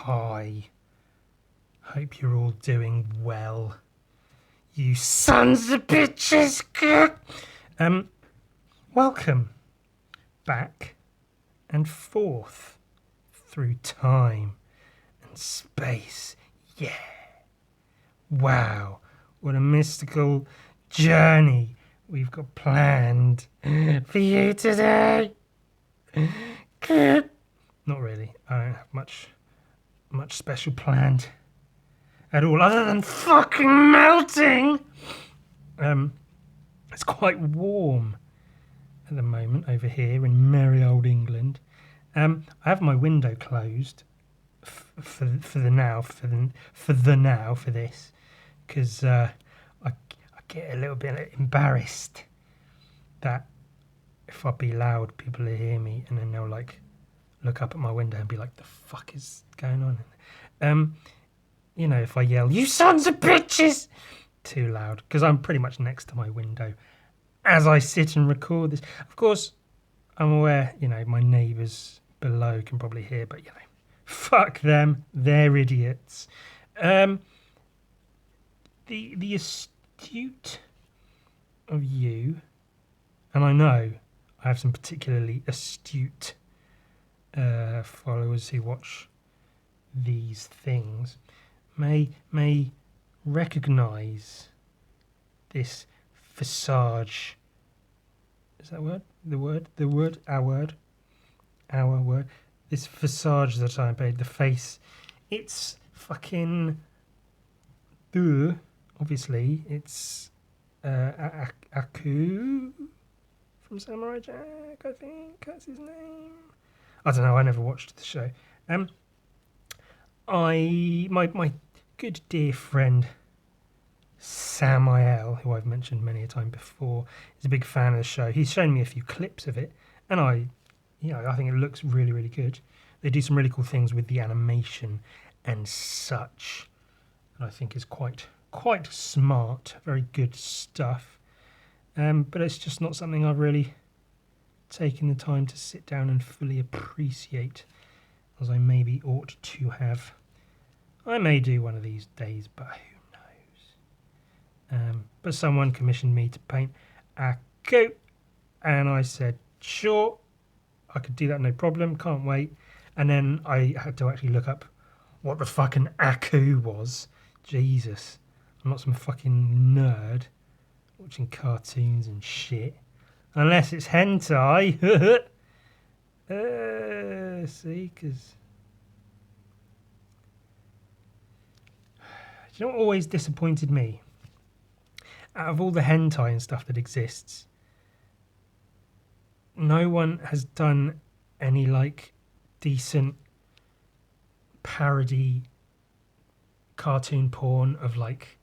Hi. Hope you're all doing well. You sons of bitches! Welcome back and forth through time and space. Yeah. Wow, what a mystical journey we've got planned for you today. Not really. I don't have much special planned at all, other than fucking melting. It's quite warm at the moment over here in merry old England. I have my window closed for this, because I get a little bit embarrassed that if I be loud, people will hear me, and then they'll like look up at my window and be like, "The fuck is going on?" You know, if I yell, "You sons of bitches!" too loud, because I'm pretty much next to my window as I sit and record this. Of course, I'm aware, you know, my neighbours below can probably hear, but, you know, fuck them. They're idiots. The astute of you, and I know I have some particularly astute followers who watch these things, may recognise this visage. Is that word? Our word. This visage that I made, the face. It's fucking. Obviously, it's Aku from Samurai Jack. I think that's his name. I don't know. I never watched the show. My good dear friend Samael, who I've mentioned many a time before, is a big fan of the show. He's shown me a few clips of it, and I think it looks really, really good. They do some really cool things with the animation and such, and I think is quite smart, very good stuff. But it's just not something I've really taken the time to sit down and fully appreciate, as I maybe ought to have. I may do one of these days, but who knows? But someone commissioned me to paint Aku, and I said, sure, I could do that, no problem, can't wait. And then I had to actually look up what the fucking Aku was. Jesus, I'm not some fucking nerd watching cartoons and shit. Unless it's hentai. See, because... Do you know what always disappointed me? Out of all the hentai and stuff that exists, no one has done any, like, decent parody cartoon porn of, like,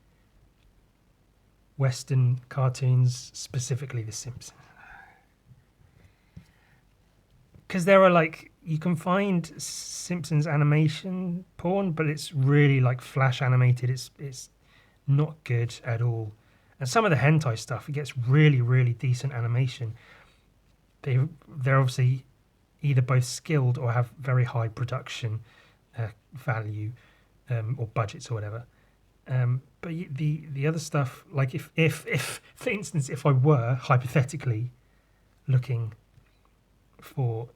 Western cartoons, specifically The Simpsons. Because there are, like, you can find Simpsons animation porn, but it's really, like, flash animated. It's not good at all. And some of the hentai stuff, it gets really, really decent animation. They're obviously either both skilled or have very high production value or budgets or whatever. But the other stuff, like if for instance, if I were hypothetically looking for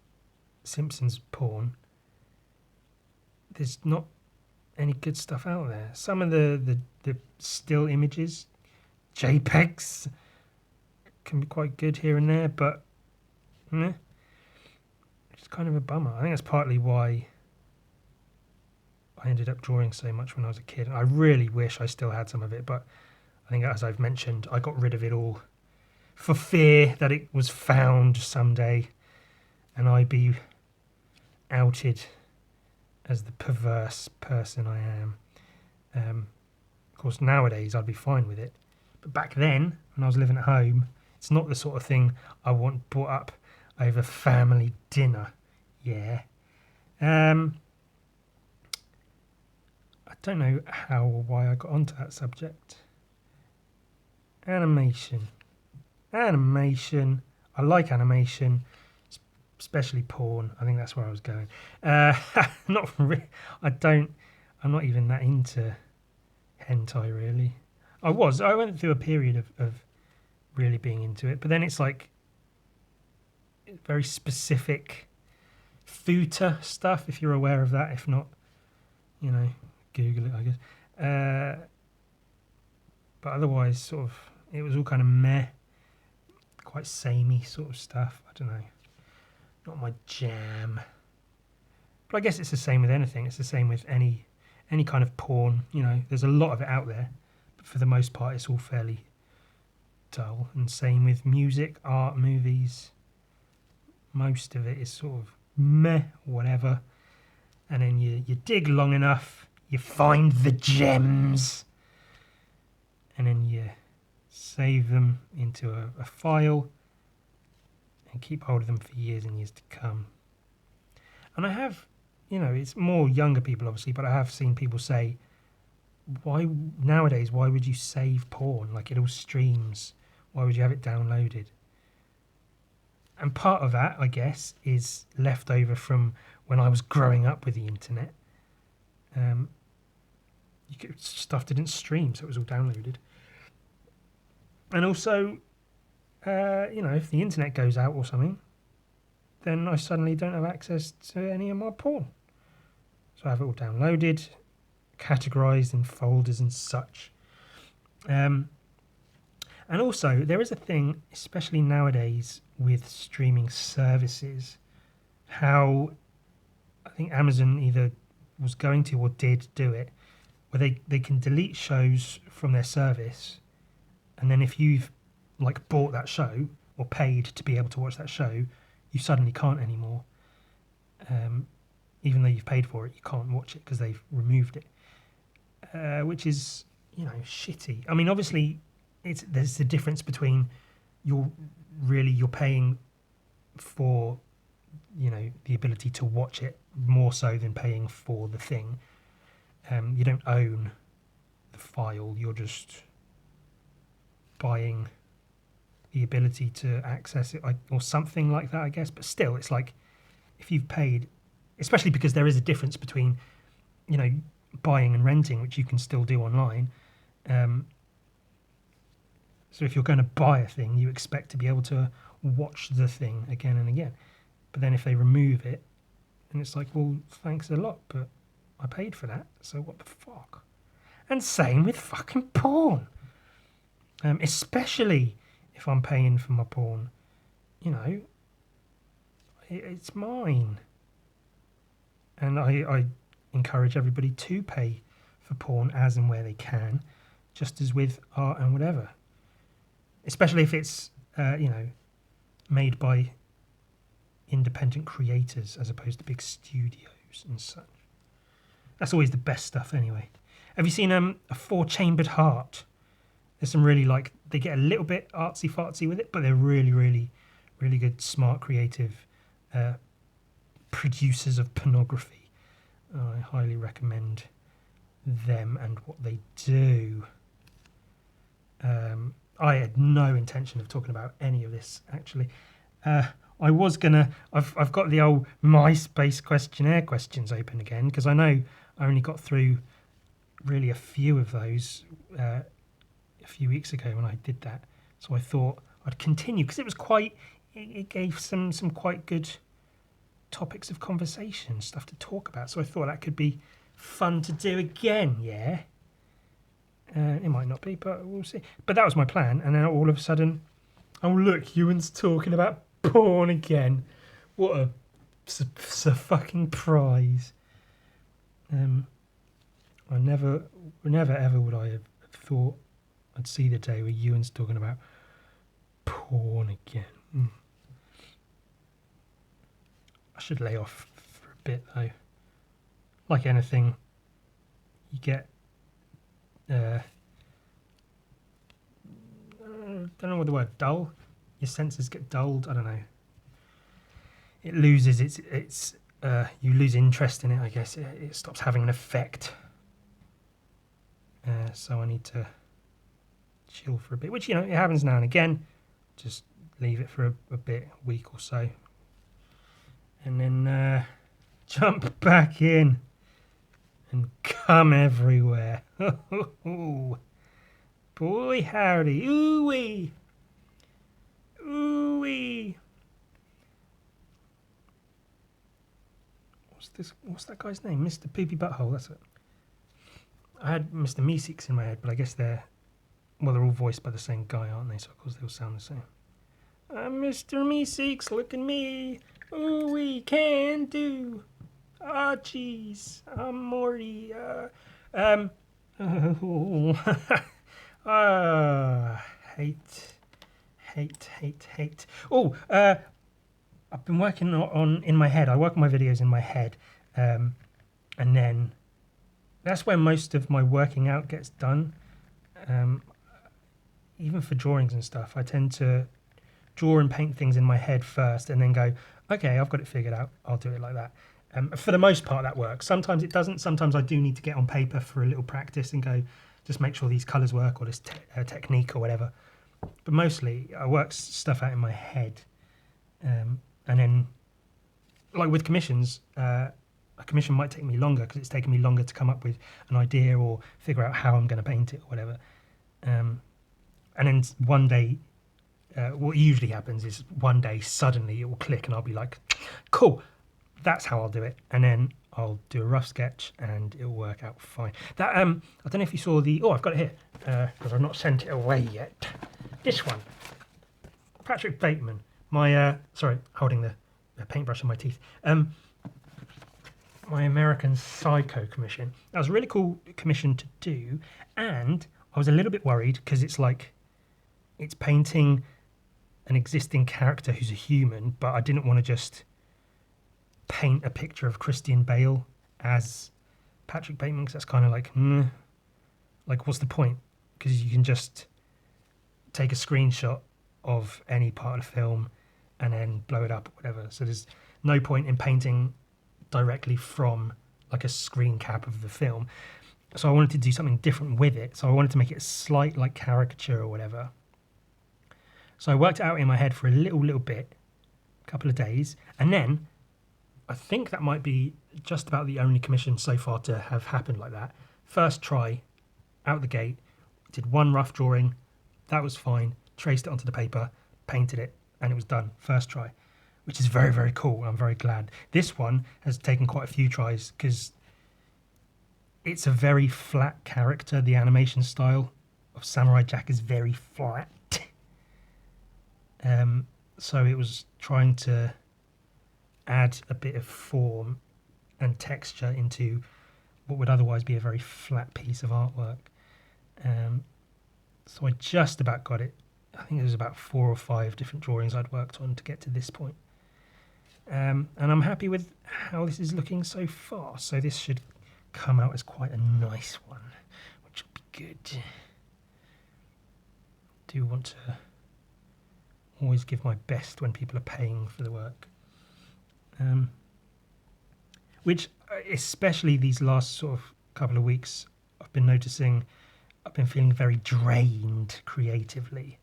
Simpsons porn, there's not any good stuff out there. Some of the still images, JPEGs, can be quite good here and there, but it's kind of a bummer. I think that's partly why I ended up drawing so much when I was a kid. I really wish I still had some of it, but I think, as I've mentioned, I got rid of it all for fear that it was found someday and I'd be outed as the perverse person I am. Of course, nowadays I'd be fine with it. But back then, when I was living at home, it's not the sort of thing I want brought up over family dinner. Yeah. I don't know how or why I got onto that subject. Animation. I like animation. It's especially porn. I think that's where I was going. Not re- I don't. I'm not even that into hentai really. I was. I went through a period of really being into it, but then it's like very specific futa stuff. If you're aware of that, if not, Google it. I guess. But otherwise, sort of, it was all kind of meh, quite samey sort of stuff. I don't know, not my jam. But I guess it's the same with anything. It's the same with any kind of porn. There's a lot of it out there, but for the most part, it's all fairly dull. And same with music, art, movies. Most of it is sort of meh, whatever. And then you dig long enough, you find the gems, and then you save them into a file and keep hold of them for years and years to come. And I have, it's more younger people obviously, but I have seen people say, why nowadays, why would you save porn? Like, it all streams. Why would you have it downloaded? And part of that, I guess, is left over from when I was growing up with the internet. Stuff didn't stream, so it was all downloaded. And also, if the internet goes out or something, then I suddenly don't have access to any of my porn. So I have it all downloaded, categorized in folders and such. And also, there is a thing, especially nowadays with streaming services, how I think Amazon either was going to or did do it, where they can delete shows from their service, and then if you've bought that show or paid to be able to watch that show, you suddenly can't anymore. Even though you've paid for it, you can't watch it because they've removed it, which is shitty. I mean, obviously, there's a difference between you're paying for the ability to watch it more so than paying for the thing. You don't own the file, you're just buying the ability to access it, or something like that, I guess. But still, it's like, if you've paid, especially because there is a difference between buying and renting, which you can still do online. So if you're going to buy a thing, you expect to be able to watch the thing again and again. But then if they remove it, and it's like, well, thanks a lot, but I paid for that, so what the fuck? And same with fucking porn. Especially if I'm paying for my porn, it's mine. And I encourage everybody to pay for porn as and where they can, just as with art and whatever. Especially if it's, made by independent creators as opposed to big studios and such. That's always the best stuff anyway. Have you seen a Four-Chambered Heart? There's some really, they get a little bit artsy-fartsy with it, but they're really, really, really good, smart, creative producers of pornography. I highly recommend them and what they do. I had no intention of talking about any of this, actually. I was gonna. I've got the old MySpace questionnaire questions open again, because I know I only got through really a few of those a few weeks ago when I did that. So I thought I'd continue, because it was it gave some quite good topics of conversation, stuff to talk about. So I thought that could be fun to do again. Yeah. It might not be, but we'll see. But that was my plan, and then all of a sudden, oh look, Ewan's talking about porn again. What a fucking prize. I never ever would I have thought I'd see the day where Ewan's talking about porn again. I should lay off for a bit though. Like anything, you get I don't know what the word, dull. Your senses get dulled. I don't know. It loses its you lose interest in it, I guess. It stops having an effect. So I need to chill for a bit, which, it happens now and again. Just leave it for a bit, a week or so. and then jump back in and come everywhere. Boy howdy, ooh-wee, ooh-wee. What's that guy's name? Mr. Poopy Butthole, that's it. I had Mr. Meeseeks in my head, but I guess they're all voiced by the same guy, aren't they? So of course they all sound the same. Mr. Meeseeks, look at me. Oh, we can do. Ah, jeez. I'm Morty. Hate. Oh, I've been working on in my head. I work on my videos in my head, and then that's where most of my working out gets done. Even for drawings and stuff, I tend to draw and paint things in my head first, and then go, okay, I've got it figured out. I'll do it like that. For the most part, that works. Sometimes it doesn't. Sometimes I do need to get on paper for a little practice and go, just make sure these colours work or this technique or whatever. But mostly, I work stuff out in my head. And then, like with commissions, a commission might take me longer because it's taken me longer to come up with an idea or figure out how I'm going to paint it or whatever. And then one day, what usually happens is one day suddenly it will click and I'll be like, cool, that's how I'll do it. And then I'll do a rough sketch and it'll work out fine. That I don't know if you saw I've got it here because I've not sent it away yet. This one, Patrick Bateman. My sorry, holding the paintbrush in my teeth. My American Psycho commission. That was a really cool commission to do, and I was a little bit worried because it's painting an existing character who's a human, but I didn't want to just paint a picture of Christian Bale as Patrick Bateman, because that's kind of like what's the point? Because you can just take a screenshot of any part of the film and then blow it up or whatever. So there's no point in painting directly from like a screen cap of the film. So I wanted to do something different with it. So I wanted to make it a slight like caricature or whatever. So I worked it out in my head for a little bit, a couple of days, and then I think that might be just about the only commission so far to have happened like that. First try, out the gate, did one rough drawing, that was fine, traced it onto the paper, painted it, and it was done, first try, which is very, very cool. I'm very glad. This one has taken quite a few tries because it's a very flat character. The animation style of Samurai Jack is very flat. So it was trying to add a bit of form and texture into what would otherwise be a very flat piece of artwork. So I just about got it. I think it was about 4 or 5 different drawings I'd worked on to get to this point. And I'm happy with how this is looking so far. So this should come out as quite a nice one, which will be good. Do want to always give my best when people are paying for the work. Which, especially these last sort of couple of weeks, I've been noticing I've been feeling very drained creatively.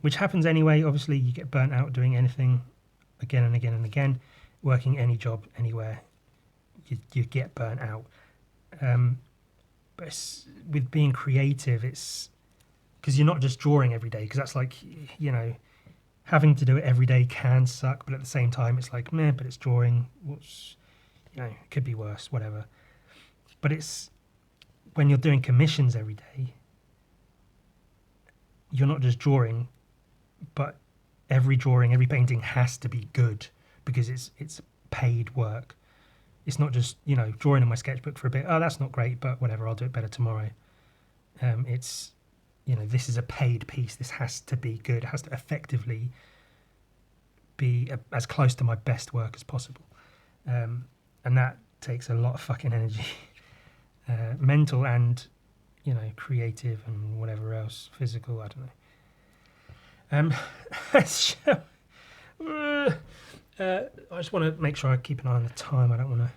Which happens anyway. Obviously, you get burnt out doing anything again and again and again. Working any job anywhere, you get burnt out. But with being creative, it's because you're not just drawing every day, because that's like, having to do it every day can suck, but at the same time, it's like, meh, but it's drawing. It could be worse, whatever. But it's when you're doing commissions every day, you're not just drawing, but every drawing, every painting has to be good because it's paid work. It's not just, drawing in my sketchbook for a bit. Oh, that's not great, but whatever, I'll do it better tomorrow. It's, this is a paid piece. This has to be good. It has to effectively be as close to my best work as possible. And that takes a lot of fucking energy, mental and, creative and whatever else, physical, I don't know. I just want to make sure I keep an eye on the time. I don't want to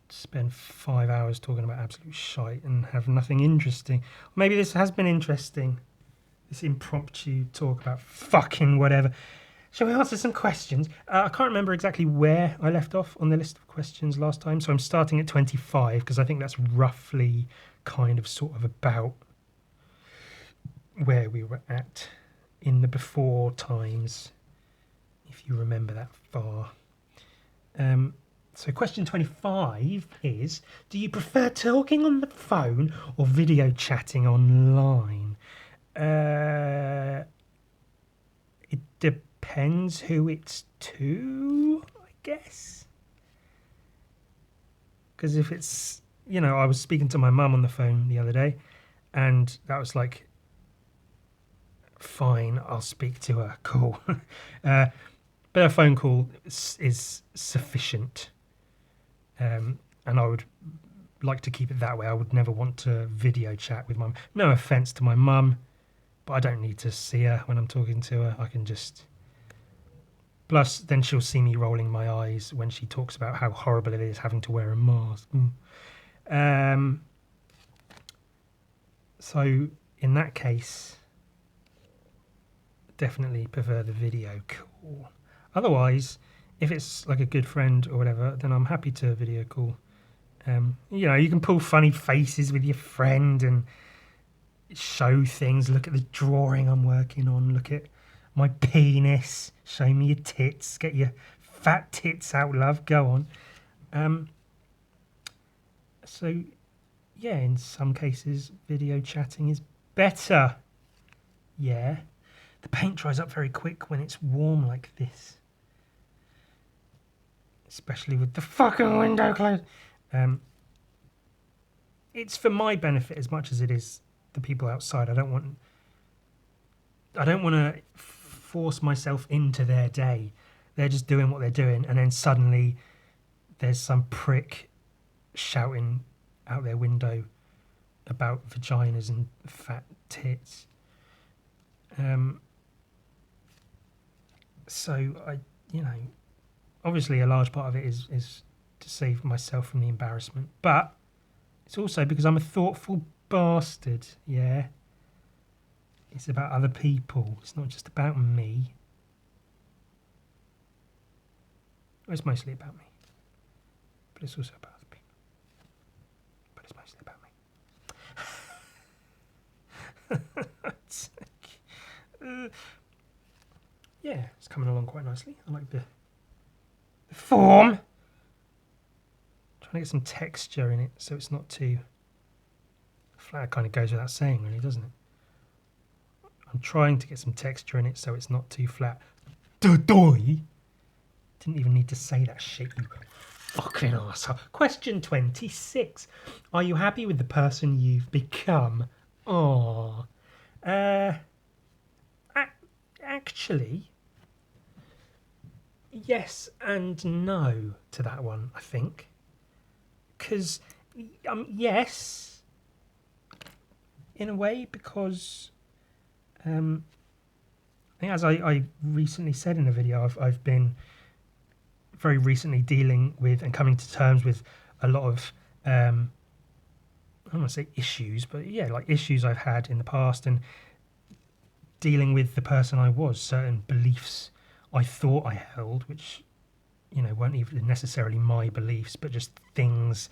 spend 5 hours talking about absolute shite and have nothing interesting. Maybe this has been interesting, this impromptu talk about fucking whatever. Shall we answer some questions? I can't remember exactly where I left off on the list of questions last time, so I'm starting at 25 because I think that's roughly kind of sort of about where we were at in the before times, if you remember that far. So question 25 is, do you prefer talking on the phone or video chatting online? It depends who it's to, I guess. Because if it's, I was speaking to my mum on the phone the other day, and that was like, fine, I'll speak to her, cool. But a phone call is sufficient. And I would like to keep it that way. I would never want to video chat with mum. No offence to my mum, but I don't need to see her when I'm talking to her. I can just... Plus, then she'll see me rolling my eyes when she talks about how horrible it is having to wear a mask. So, in that case, definitely prefer the video call. Otherwise, if it's like a good friend or whatever, then I'm happy to video call. You can pull funny faces with your friend and show things. Look at the drawing I'm working on. Look at my penis. Show me your tits. Get your fat tits out, love. Go on. So, yeah, in some cases, video chatting is better. Yeah. The paint dries up very quick when it's warm like this. Especially with the fucking window closed. It's for my benefit as much as it is the people outside. I don't want to force myself into their day. They're just doing what they're doing, and then suddenly there's some prick shouting out their window about vaginas and fat tits. So obviously a large part of it is to save myself from the embarrassment, but it's also because I'm a thoughtful bastard. Yeah, it's about other people. It's not just about me. It's mostly about me, but it's also about other people. But it's mostly about me. Yeah, it's coming along quite nicely. I like the form. Trying to get some texture in it so it's not too flat. Kind of goes without saying, really, doesn't it? I'm trying to get some texture in it so it's not too flat. Didn't even need to say that shit, you fucking arsehole. Question 26. Are you happy with the person you've become? Aww. Actually, yes and no to that one, I think. Because, yes, in a way, because I think as I recently said in a video, I've been very recently dealing with and coming to terms with a lot of, I don't want to say issues, but yeah, like issues I've had in the past, and dealing with the person I was, certain beliefs I thought I held, which, weren't even necessarily my beliefs, but just things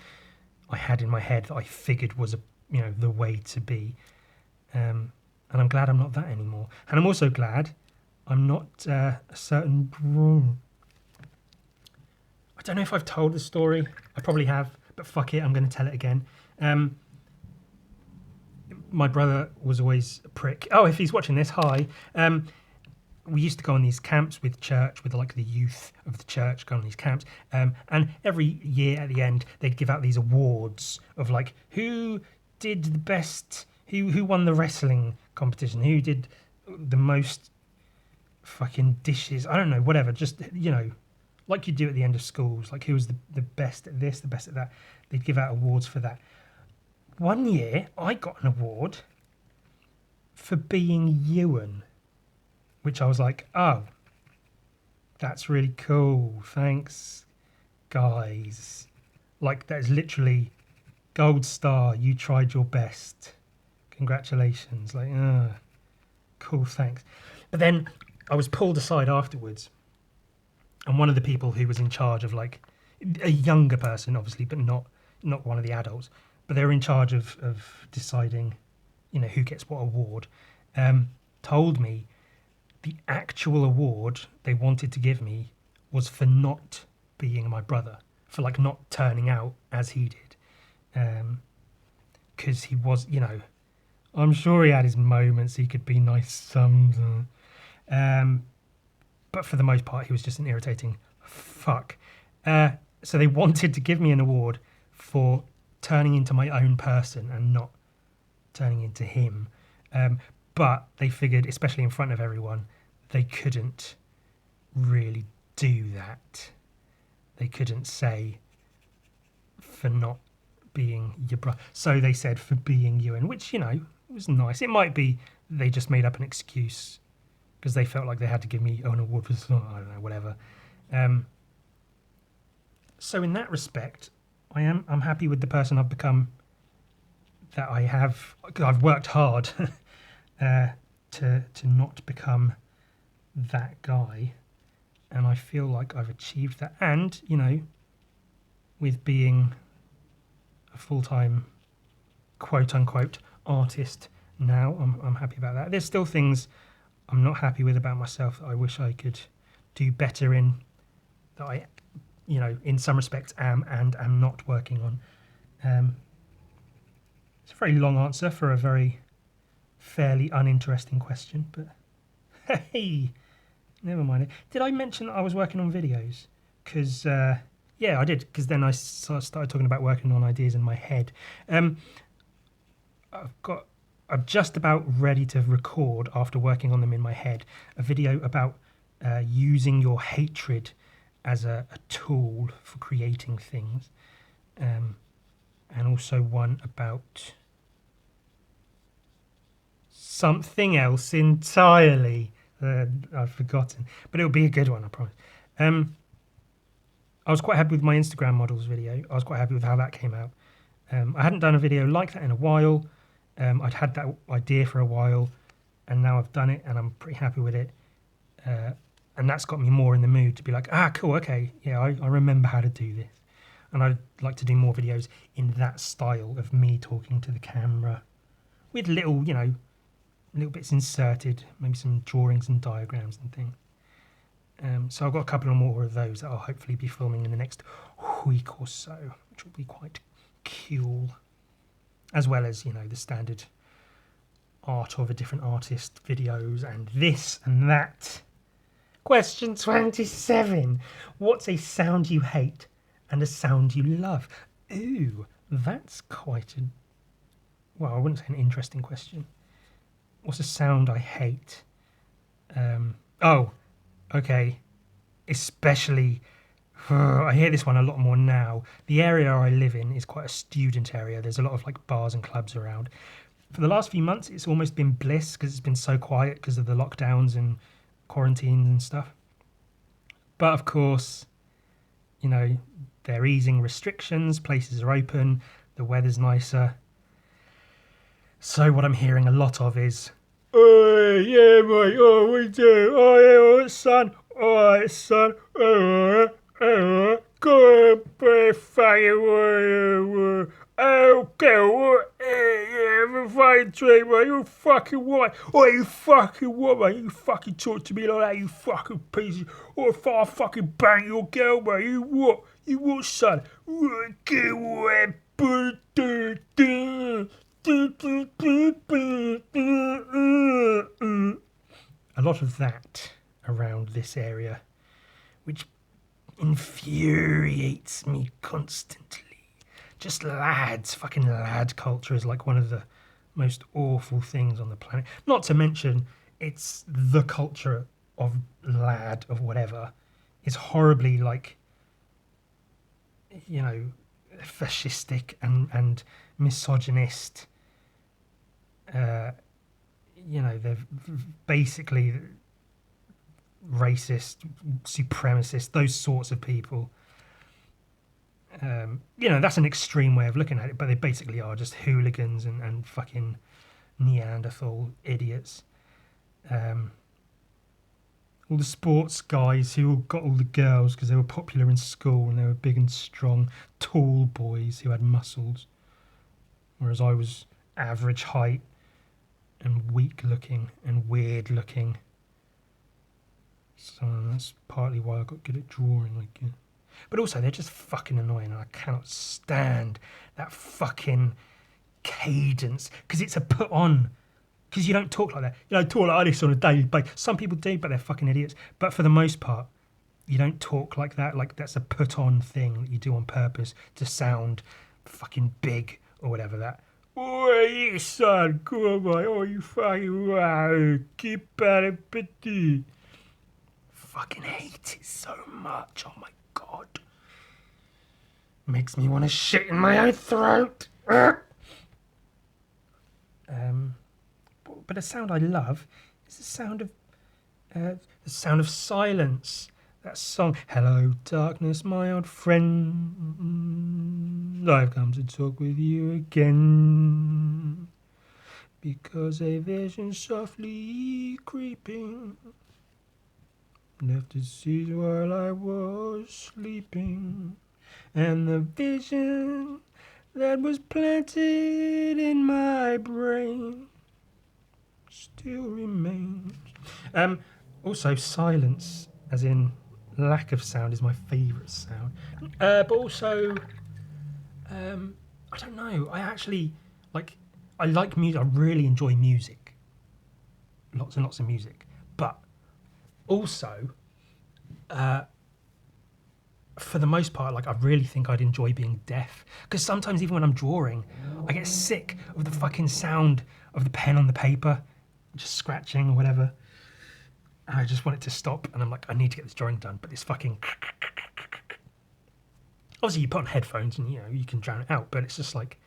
I had in my head that I figured was, the way to be. And I'm glad I'm not that anymore. And I'm also glad I'm not a certain... I don't know if I've told the story. I probably have, but fuck it, I'm going to tell it again. My brother was always a prick. Oh, if he's watching this, hi. We used to go on these camps with church, with like the youth of the church, go on these camps. And every year at the end, they'd give out these awards of like, who did the best, who won the wrestling competition, who did the most fucking dishes, I don't know, whatever, just, like you do at the end of schools, like who was the best at this, the best at that. They'd give out awards for that. One year, I got an award for being ewan, which I was like, oh, that's really cool. Thanks, guys. Like, that is literally gold star. You tried your best. Congratulations. Like, cool, thanks. But then I was pulled aside afterwards, and one of the people who was in charge of like a younger person, obviously, but not one of the adults, but they were in charge of deciding, you know, who gets what award, told me the actual award they wanted to give me was for not being my brother, for like not turning out as he did, because he was, you know, I'm sure he had his moments. He could be nice sometimes, but for the most part, he was just an irritating fuck. So they wanted to give me an award for turning into my own person and not turning into him. But they figured, especially in front of everyone, they couldn't really do that. They couldn't say for not being your brother. So they said for being Ewan, which, you know, was nice. It might be they just made up an excuse because they felt like they had to give me an award for something, I don't know, whatever. So in that respect, I'm happy with the person I've become. That I've worked hard to not become that guy, and I feel like I've achieved that. And you know, with being a full-time quote unquote artist now, I'm happy about that. There's still things I'm not happy with about myself that I wish I could do better in, that I, you know, in some respects am and am not working on. It's a very long answer for a very fairly uninteresting question, but hey, never mind it. Did I mention that I was working on videos? Because, yeah, I did, because then I started talking about working on ideas in my head. I'm just about ready to record, after working on them in my head, a video about using your hatred as a tool for creating things, and also one about something else entirely. I've forgotten, but it'll be a good one, I promise. I was quite happy with my Instagram models video. I was quite happy with how that came out. I hadn't done a video like that in a while. I'd had that idea for a while, and now I've done it, and I'm pretty happy with it. And that's got me more in the mood to be like, cool, okay, yeah, I remember how to do this. And I'd like to do more videos in that style of me talking to the camera with little, you know, little bits inserted, maybe some drawings and diagrams and things. So I've got a couple more of those that I'll hopefully be filming in the next week or so, which will be quite cool. As well as, you know, the standard art of a different artist videos and this and that. Question 27. What's a sound you hate and a sound you love? Ooh, that's quite a... Well, I wouldn't say an interesting question. What's a sound I hate? Oh, okay. Especially... I hear this one a lot more now. The area I live in is quite a student area. There's a lot of like bars and clubs around. For the last few months, it's almost been bliss because it's been so quiet because of the lockdowns and quarantines and stuff. But of course, you know, they're easing restrictions, places are open, the weather's nicer. So what I'm hearing a lot of is, "Oh, yeah, mate, oh, we do, oh, yeah, son, all right, son, go on, be fucking, okay, yeah, have a fucking drink, mate, you fucking what? Oh, you fucking what, mate? You fucking talk to me like that, you fucking piece of... Oh, if I fucking bang your girl, mate, you what? You what, son? Get away, a lot of that around this area, which infuriates me constantly. Just lads, fucking lad culture is like one of the most awful things on the planet. Not to mention, it's the culture of lad, of whatever, is horribly like, you know, fascistic and misogynist. You know, they're basically racist, supremacist, those sorts of people. You know, that's an extreme way of looking at it, but they basically are just hooligans and fucking Neanderthal idiots. all the sports guys who all got all the girls because they were popular in school and they were big and strong, tall boys who had muscles. Whereas I was average height and weak looking and weird looking. So that's partly why I got good at drawing, I guess. But also, they're just fucking annoying, and I cannot stand that fucking cadence, because it's a put on. Because you don't talk like that. You don't talk like this on a daily basis. Some people do, but they're fucking idiots. But for the most part, you don't talk like that. Like, that's a put on thing that you do on purpose to sound fucking big or whatever that. Oi, son, come on, oh, you fucking wow, keep at it, petit. Fucking hate it so much. Oh my god. Makes me want to shit in my own throat. But a sound I love is the sound of silence. That song, "Hello, darkness, my old friend. I've come to talk with you again, because a vision softly creeping left its seeds while I was sleeping, and the vision that was planted in my brain still remains." Also, silence, as in lack of sound, is my favourite sound. But also, I don't know. I like music. I really enjoy music. Lots and lots of music. But also, for the most part, like, I really think I'd enjoy being deaf. Because sometimes, even when I'm drawing, I get sick of the fucking sound of the pen on the paper, just scratching or whatever. And I just want it to stop, and I'm like, I need to get this drawing done, but this fucking... Obviously, you put on headphones and, you know, you can drown it out, but it's just like,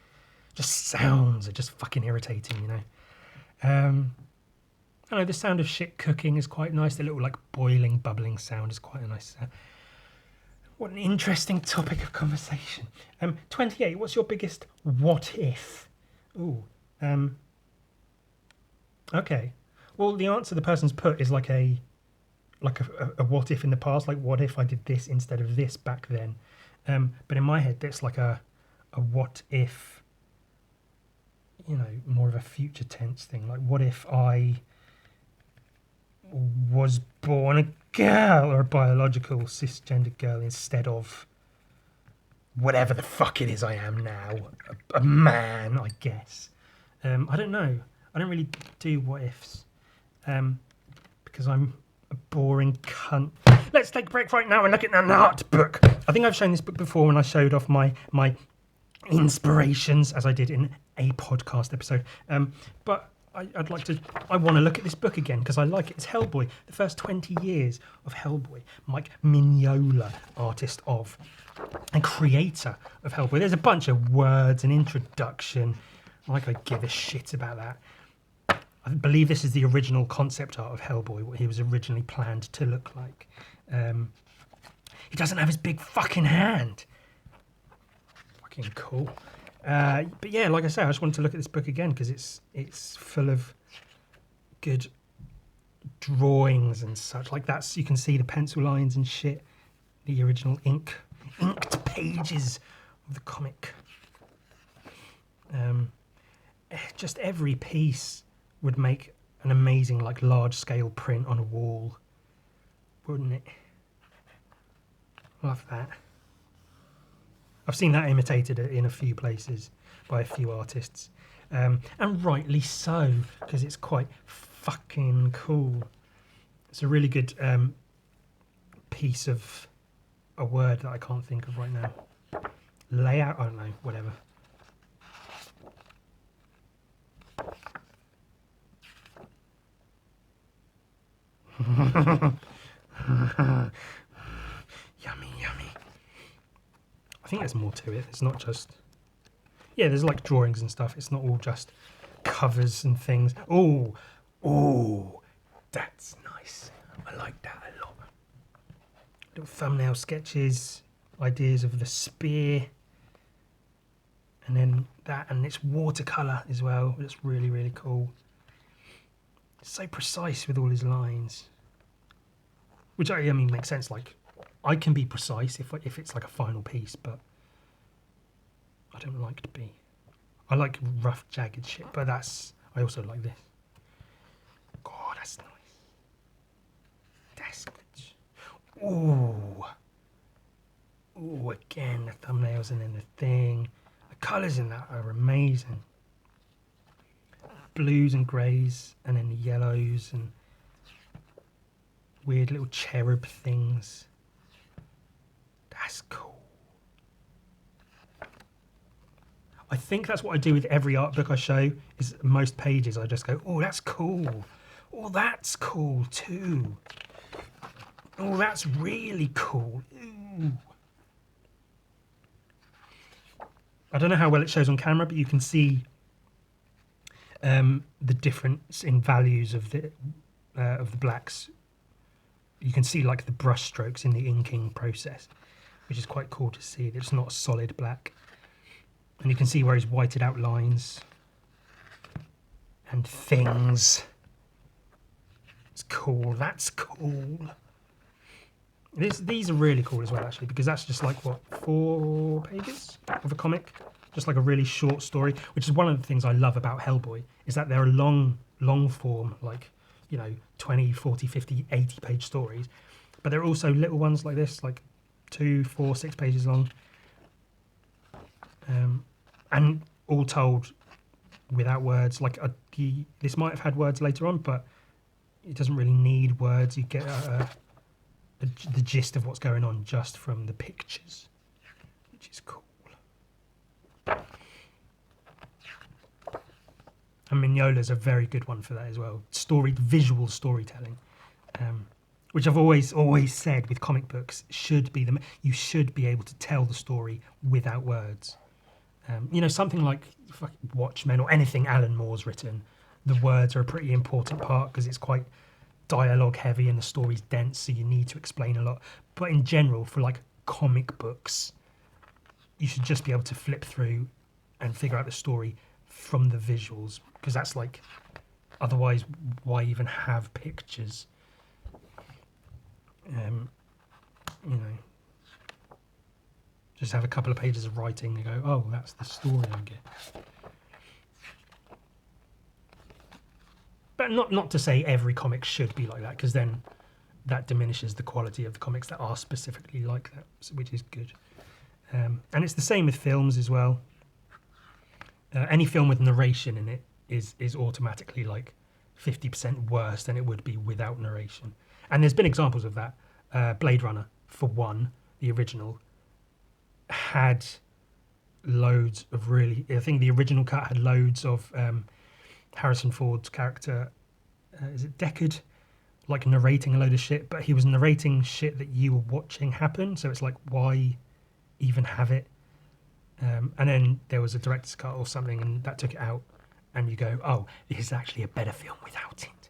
just sounds are just fucking irritating, you know. I don't know, the sound of shit cooking is quite nice. The little, like, boiling, bubbling sound is quite a nice sound. What an interesting topic of conversation. 28, what's your biggest what if? Ooh, okay. Well, the answer the person's put is like a what if in the past, like what if I did this instead of this back then. But in my head, that's like a what if, you know, more of a future tense thing. Like, what if I was born a girl or a biological cisgendered girl instead of whatever the fuck it is I am now, a man, I guess. I don't know. I don't really do what ifs. Because I'm a boring cunt. Let's take a break right now and look at an art book. I think I've shown this book before when I showed off my inspirations, as I did in a podcast episode. But I want to look at this book again because I like it. It's Hellboy, the first 20 years of Hellboy. Mike Mignola, artist of and creator of Hellboy. There's a bunch of words and introduction. Like I give a shit about that. I believe this is the original concept art of Hellboy, what he was originally planned to look like. He doesn't have his big fucking hand. Fucking cool. But yeah, like I say, I just wanted to look at this book again because it's full of good drawings and such. Like, that's, you can see the pencil lines and shit. The original inked pages of the comic. Just every piece would make an amazing, like, large-scale print on a wall, wouldn't it? Love that. I've seen that imitated in a few places by a few artists, and rightly so, because it's quite fucking cool. It's a really good piece of a word that I can't think of right now. Layout, I don't know, whatever. Yummy, yummy. I think there's more to it. It's not just... Yeah, there's like drawings and stuff. It's not all just covers and things. Oh, that's nice. I like that a lot. Little thumbnail sketches, ideas of the spear. And then that, and it's watercolour as well. It's really, really cool. It's so precise with all his lines. which I mean makes sense. Like, I can be precise if it's like a final piece, but I don't like to be. I like rough, jagged shit, but I also like this. God, that's nice. That's good. Ooh. Ooh, again, the thumbnails and then the thing. The colours in that are amazing. Blues and greys, and then the yellows and weird little cherub things. That's cool. I think that's what I do with every art book I show, is most pages I just go, oh, that's cool. Oh, that's cool too. Oh, that's really cool. Ooh. I don't know how well it shows on camera, but you can see the difference in values of the blacks. You can see like the brush strokes in the inking process, which is quite cool to see. It's not solid black. And you can see where he's whited out lines and things. It's cool. That's cool. These are really cool as well, actually, because that's just like, what, 4 pages of a comic? Just like a really short story, which is one of the things I love about Hellboy, is that they're long form, like, 20, 40, 50, 80 page stories. But there are also little ones like this, like 2, 4, 6 pages long. And all told without words. Like, this might have had words later on, but it doesn't really need words. You get the gist of what's going on just from the pictures, which is cool. And Mignola's a very good one for that as well. Visual storytelling, which I've always said with comic books should be you should be able to tell the story without words. Something like Watchmen or anything Alan Moore's written, the words are a pretty important part because it's quite dialogue heavy and the story's dense, so you need to explain a lot. But in general, for like comic books, you should just be able to flip through and figure out the story from the visuals, because that's like, otherwise why even have pictures? Just have a couple of pages of writing and go, oh, that's the story I get. But not to say every comic should be like that, because then that diminishes the quality of the comics that are specifically like that, which is good. And it's the same with films as well. Any film with narration in it is automatically like 50% worse than it would be without narration. And there's been examples of that. Blade Runner, for one, the original, had loads of really... I think the original cut had loads of Harrison Ford's character, is it Deckard? Like narrating a load of shit, but he was narrating shit that you were watching happen, so it's like, why even have it? And then there was a director's cut or something, and that took it out, and you go, oh, this is actually a better film without it.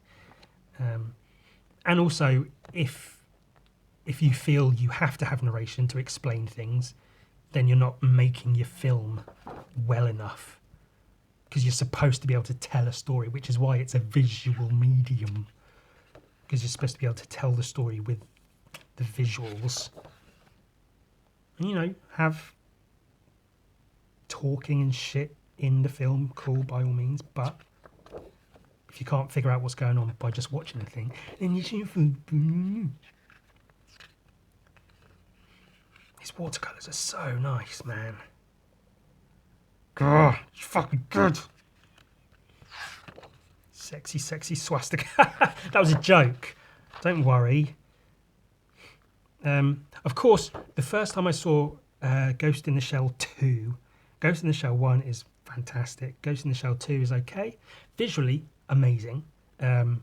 And also, if you feel you have to have narration to explain things, then you're not making your film well enough, because you're supposed to be able to tell a story, which is why it's a visual medium, because you're supposed to be able to tell the story with the visuals. And, have talking and shit in the film, cool, by all means, but if you can't figure out what's going on by just watching the thing, then you should... These watercolours are so nice, man. God, it's fucking good. Sexy, sexy swastika. That was a joke. Don't worry. Of course, the first time I saw Ghost in the Shell 2, Ghost in the Shell 1 is fantastic. Ghost in the Shell 2 is okay. Visually, amazing. The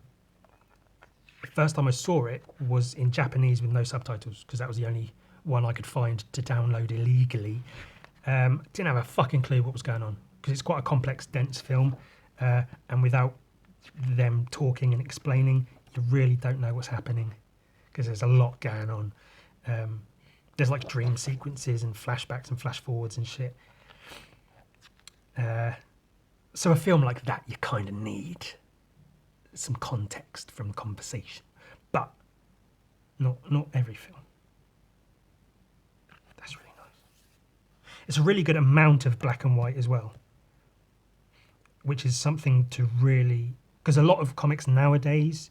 first time I saw it was in Japanese with no subtitles, because that was the only one I could find to download illegally. Didn't have a fucking clue what was going on, because it's quite a complex, dense film, and without them talking and explaining, you really don't know what's happening, because there's a lot going on. There's like dream sequences and flashbacks and flash forwards and shit. So a film like that, you kind of need some context from the conversation. But Not every film. That's really nice. It's a really good amount of black and white as well, which is something to really, because a lot of comics nowadays,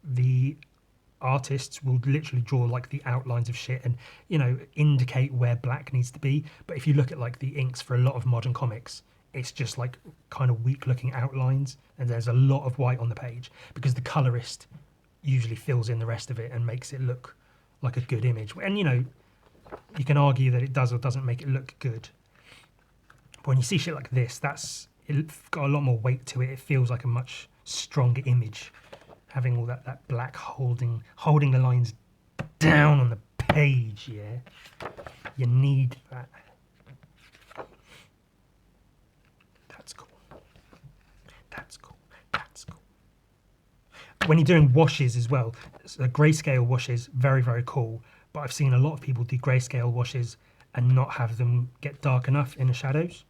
the artists will literally draw like the outlines of shit and, you know, indicate where black needs to be. But if you look at like the inks for a lot of modern comics, it's just like kind of weak looking outlines, and there's a lot of white on the page because the colorist usually fills in the rest of it and makes it look like a good image. And, you know, you can argue that it does or doesn't make it look good. But when you see shit like this, it's got a lot more weight to it. It feels like a much stronger image, having all that black holding the lines down on the page. Yeah, you need that. That's cool. That's cool. That's cool. When you're doing washes as well, so grayscale washes, very, very cool. But I've seen a lot of people do grayscale washes and not have them get dark enough in the shadows.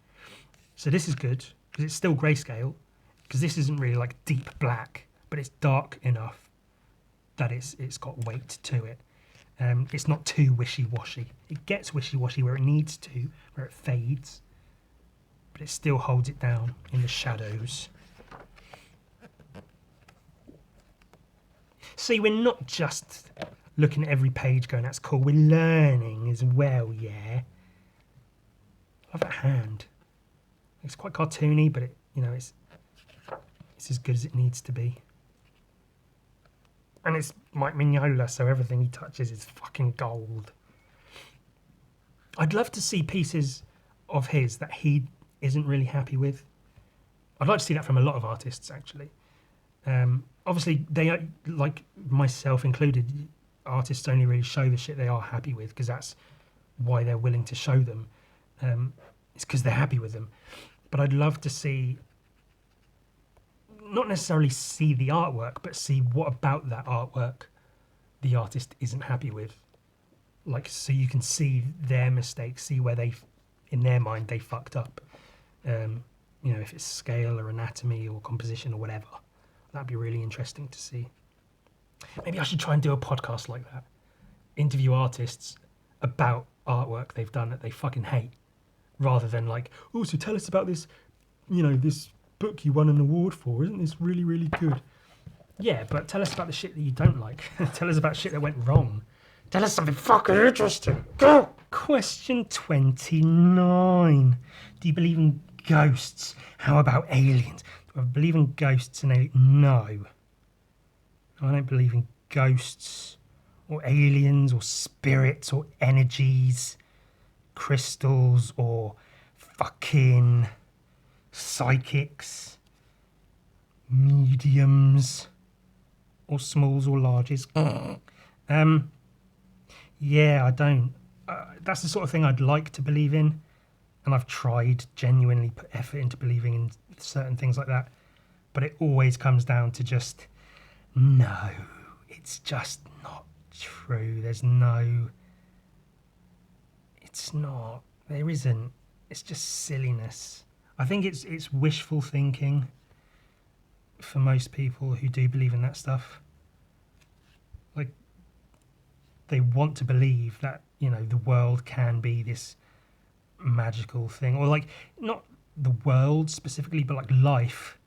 So this is good because it's still grayscale, because this isn't really like deep black, but it's dark enough that it's got weight to it. It's not too wishy-washy. It gets wishy-washy where it needs to, where it fades, but it still holds it down in the shadows. See, we're not just looking at every page going, that's cool. We're learning as well, yeah. Love that hand. It's quite cartoony, but it, you know, it's as good as it needs to be. And it's Mike Mignola, so everything he touches is fucking gold. I'd love to see pieces of his that he isn't really happy with. I'd like to see that from a lot of artists, actually. Obviously, they are, like myself included, artists only really show the shit they are happy with because that's why they're willing to show them. It's because they're happy with them. But I'd love to see, not necessarily see the artwork, but see what about that artwork the artist isn't happy with. Like, so you can see their mistakes, see where they, in their mind, they fucked up. You know, if it's scale or anatomy or composition or whatever. That'd be really interesting to see. Maybe I should try and do a podcast like that. Interview artists about artwork they've done that they fucking hate. Rather than like, oh, so tell us about this, you know, this book you won an award for. Isn't this really, really good? Yeah, but tell us about the shit that you don't like. Tell us about shit that went wrong. Tell us something fucking interesting. Go! Question 29. Do you believe in ghosts? How about aliens? Do I believe in ghosts and aliens? No. I don't believe in ghosts or aliens or spirits or energies, crystals or fucking psychics, mediums or smalls or larges. Yeah, I don't. That's the sort of thing I'd like to believe in, and I've tried genuinely put effort into believing in certain things like that, but it always comes down to just, no, it's just not true. There's no, it's not, there isn't. It's just silliness. I think it's wishful thinking for most people who do believe in that stuff. Like, they want to believe that, you know, the world can be this magical thing, or like, not the world specifically, but like life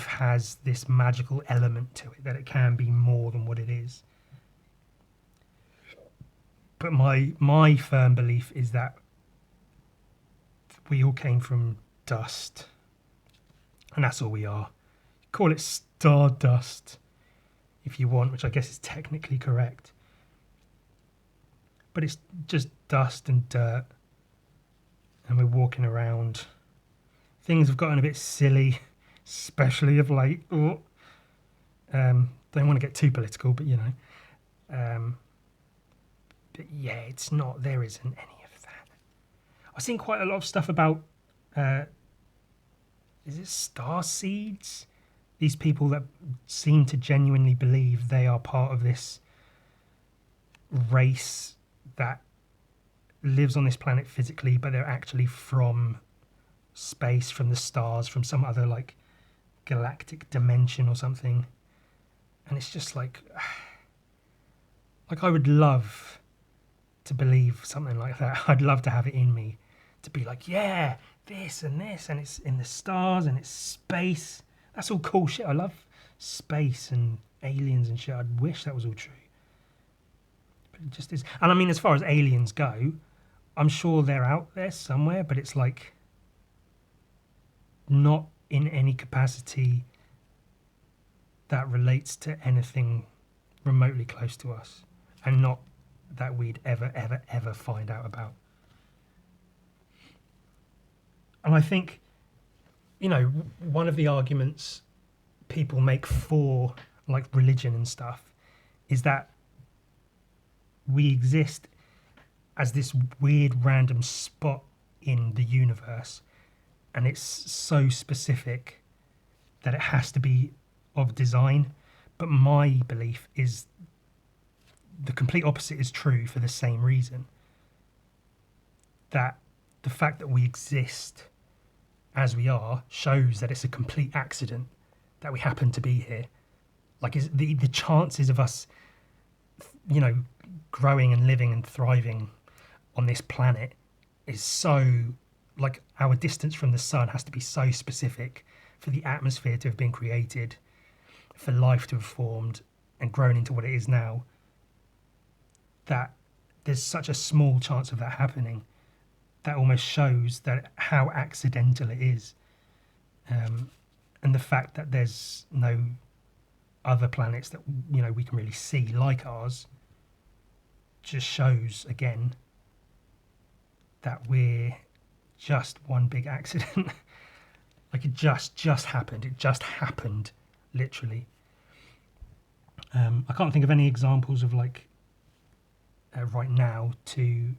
has this magical element to it, that it can be more than what it is. But my firm belief is that we all came from dust, and that's all we are. Call it stardust if you want, which I guess is technically correct. But it's just dust and dirt, and we're walking around. Things have gotten a bit silly, especially of late. Don't want to get too political, but you know. But yeah, it's not, there isn't any of that. I've seen quite a lot of stuff about, is it star seeds? These people that seem to genuinely believe they are part of this race that lives on this planet physically, but they're actually from space, from the stars, from some other like galactic dimension or something. And it's just like I would love to believe something like that. I'd love to have it in me to be like, yeah, this, and it's in the stars, and it's space. That's all cool shit. I love space and aliens and shit. I'd wish that was all true. But it just is. And I mean, as far as aliens go, I'm sure they're out there somewhere, but it's like not in any capacity that relates to anything remotely close to us, and not that we'd ever find out about. And I think, one of the arguments people make for like religion and stuff is that we exist as this weird random spot in the universe, and it's so specific that it has to be of design. But my belief is the complete opposite is true for the same reason. That the fact that we exist as we are shows that it's a complete accident that we happen to be here. Like, is the chances of us, growing and living and thriving on this planet is so, like, our distance from the sun has to be so specific for the atmosphere to have been created, for life to have formed and grown into what it is now, that there's such a small chance of that happening. That almost shows that how accidental it is. And the fact that there's no other planets that, we can really see like ours just shows, again, that we're just one big accident. Like, it just happened. It just happened, literally. I can't think of any examples of, like, right now to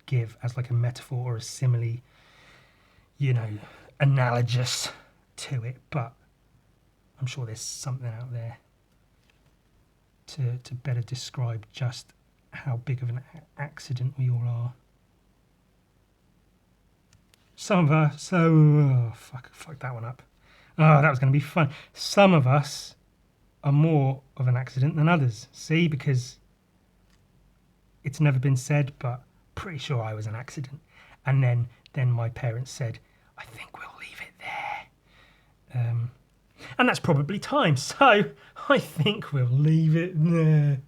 give as like a metaphor or a simile, analogous to it, but I'm sure there's something out there to better describe just how big of an accident we all are. Some of us, fuck that one up. Oh, that was going to be fun. Some of us are more of an accident than others. See, because it's never been said, but pretty sure I was an accident. And then my parents said, I think we'll leave it there. And that's probably time. So I think we'll leave it there.